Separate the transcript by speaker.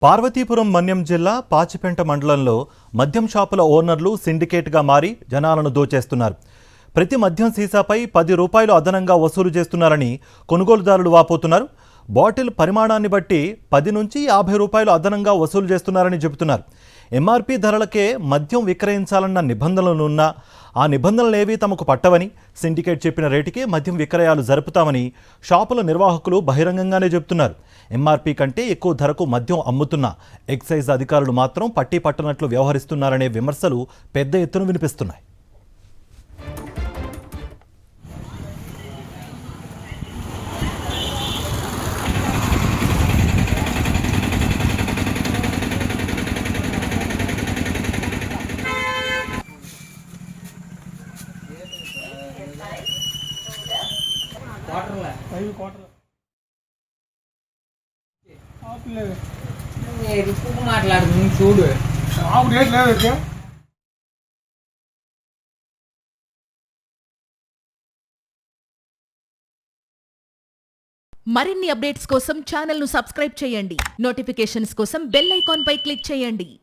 Speaker 1: పార్వతీపురం మన్యం జిల్లా పాచిపెంట మండలంలో మద్యం షాపుల ఓనర్లు సిండికేట్గా మారి జనాలను దోచేస్తున్నారు. ప్రతి మద్యం సీసాపై 10 రూపాయలు అదనంగా వసూలు చేస్తున్నారని కొనుగోలుదారులు వాపోతున్నారు. బాటిల్ పరిమాణాన్ని బట్టి 10 నుంచి 50 రూపాయలు అదనంగా వసూలు చేస్తున్నారని చెబుతున్నారు. ఎంఆర్పీ ధరలకే మద్యం విక్రయించాలన్న నిబంధనలున్నా ఆ నిబంధనలేవీ తమకు పట్టవని, సిండికేట్ చెప్పిన రేటుకే మద్యం విక్రయాలు జరుపుతామని షాపుల నిర్వాహకులు బహిరంగంగానే చెబుతున్నారు. ఎంఆర్పీ కంటే ఎక్కువ ధరకు మద్యం అమ్ముతున్న ఎక్సైజ్ అధికారులు మాత్రం పట్టి పట్టనట్లు వ్యవహరిస్తున్నారనే విమర్శలు పెద్ద ఎత్తున వినిపిస్తున్నాయి.
Speaker 2: మాట్లాడు చూడు
Speaker 3: మరిన్ని అప్డేట్స్ కోసం ఛానల్ ను సబ్స్క్రైబ్ చేయండి. నోటిఫికేషన్స్ కోసం బెల్ ఐకాన్ పై క్లిక్ చేయండి.